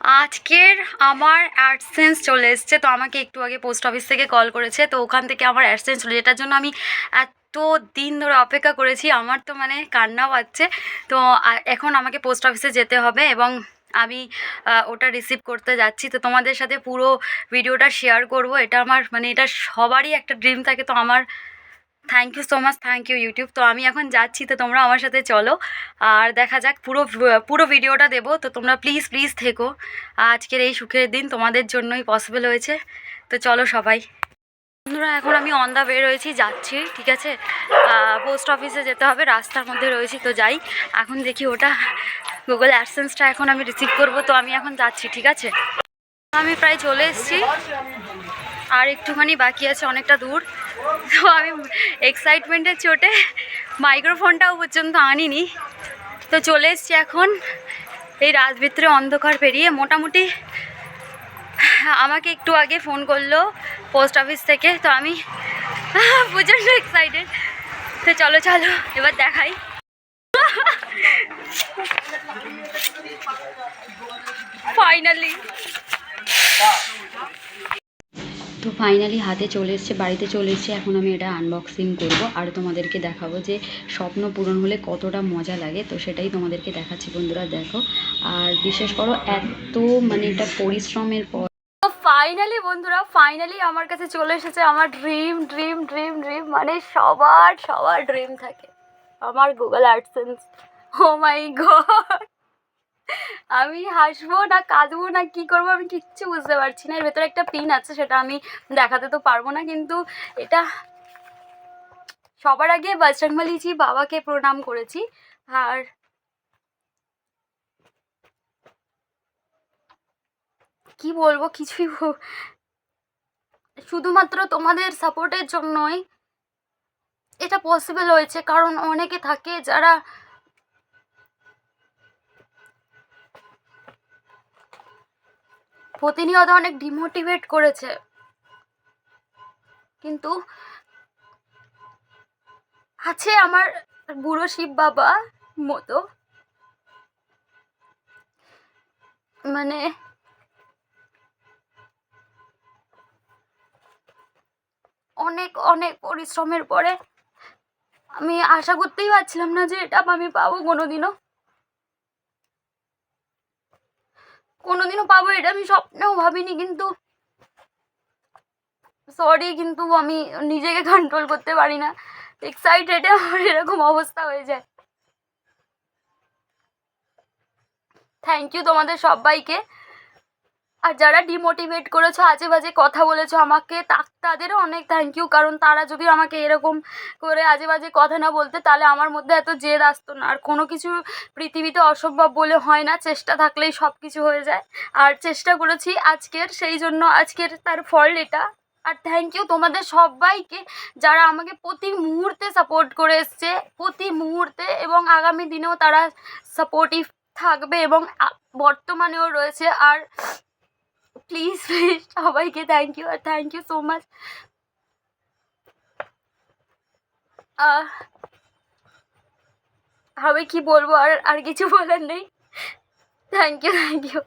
আজকের আমার অ্যাডসেন্স চলে এসছে, তো আমাকে একটু আগে পোস্ট অফিস থেকে কল করেছে, তো ওখান থেকে আমার অ্যাডসেন্স চলে, যেটার জন্য আমি এত দিন ধরে অপেক্ষা করেছি। আমার তো মানে কান্না পাচ্ছে। তো এখন আমাকে পোস্ট অফিসে যেতে হবে এবং আমি ওটা রিসিভ করতে যাচ্ছি। তো তোমাদের সাথে পুরো ভিডিওটা শেয়ার করব। এটা আমার মানে এটা সবারই একটা ড্রিম থাকে। তো আমার thank you so much, thank you YouTube. তো আমি এখন যাচ্ছি, তো তোমরা আমার সাথে চলো আর দেখা যাক। পুরো ভিডিওটা দেবো, তো তোমরা প্লিজ প্লিজ থেকো। আজকের এই সুখের দিন তোমাদের জন্যই পসিবল হয়েছে। তো চলো সবাই। বন্ধুরা, এখন আমি অন দ্য ওয়ে রয়েছি, যাচ্ছি, ঠিক আছে। পোস্ট অফিসে যেতে হবে, রাস্তার মধ্যে রয়েছি, তো যাই। এখন দেখি ওটা গুগল অ্যাডসেন্সটা এখন আমি রিসিভ করব। তো আমি এখন যাচ্ছি, ঠিক আছে। আমি প্রায় চলে এসেছি, আর একটুখানি বাকি আছে, অনেকটা দূর। তো আমি এক্সাইটমেন্টের চোটে মাইক্রোফোনটাও পর্যন্ত আনিনি। তো চলে এসেছি এখন এই রাত ভিতরে অন্ধকার পেরিয়ে। মোটামুটি আমাকে একটু আগে ফোন করলো পোস্ট অফিস থেকে, তো আমি প্রচণ্ড এক্সাইটেড। তো চলো চলো এবার দেখাই। ফাইনালি হাতে চলে এসছে, বাড়িতে চলে এসছে। এখন আমি এটা আনবক্সিং করব আর তোমাদেরকে দেখাবো যে স্বপ্ন পূরণ হলে কতটা মজা লাগে। তো সেটাই তোমাদেরকে দেখাচ্ছি বন্ধুরা, দেখো। আর বিশেষ করো এত মানে এটা পরিশ্রমের পর। তো ফাইনালি বন্ধুরা, ফাইনালি আমার কাছে চলে এসেছে আমার ড্রিম ড্রিম ড্রিম ড্রিম, মানে সবার ড্রিম থাকে আমার গুগল অ্যাডসেন্স। ও মাই গড, আমি হাসবো না কাঁদবো না কি করবো আমি কিচ্ছু বুঝতে পারছি না। এর ভেতরে একটা পিন আছে, সেটা আমি দেখাতে তো পারবো না, কিন্তু এটা সবার আগে বজরংবলীজি বাবাকে প্রণাম করেছি। আর কি বলবো, কিছুই শুধুমাত্র তোমাদের সাপোর্টের জন্যই এটা পসিবল হয়েছে। কারণ অনেকে থাকে যারা প্রতিনিয়ত অনেক ডিমোটিভেট করেছে, কিন্তু আছে আমার বুড়ো শিব বাবা মতো, মানে অনেক অনেক পরিশ্রমের পরে আমি আশা করতেই পারছিলাম না যে এটা আমি পাবো কোনোদিনও পাবো, এটা আমি স্বপ্নেও ভাবিনি। কিন্তু সরি, কিন্তু আমি নিজেকে কন্ট্রোল করতে পারি না, এক্সাইটেডে আমার এরকম অবস্থা হয়ে যায়। থ্যাংক ইউ তোমাদের সবাইকে। আর যারা ডিমোটিভেট করেছো, আজে বাজে কথা বলেছো আমাকে, তাদেরও অনেক থ্যাংক ইউ। কারণ তারা যদি আমাকে এরকম করে আজে বাজে কথা না বলতে, তাহলে আমার মধ্যে এত জেদ আসতো না। আর কোনো কিছু পৃথিবীতে অসম্ভব বলে হয় না, চেষ্টা থাকলেই সব কিছু হয়ে যায়। আর চেষ্টা করেছি আজকের, সেই জন্য আজকের তার ফল এটা। আর থ্যাংক ইউ তোমাদের সবাইকে যারা আমাকে প্রতি মুহূর্তে সাপোর্ট করে এসছে, প্রতি মুহূর্তে, এবং আগামী দিনেও তারা সাপোর্টিভ থাকবে এবং বর্তমানেও রয়েছে। আর প্লিজ প্লিজ সবাইকে থ্যাংক ইউ, আর থ্যাংক ইউ সো মাচ। আমি কি বলবো, আর কিছু বলার নেই। Thank you.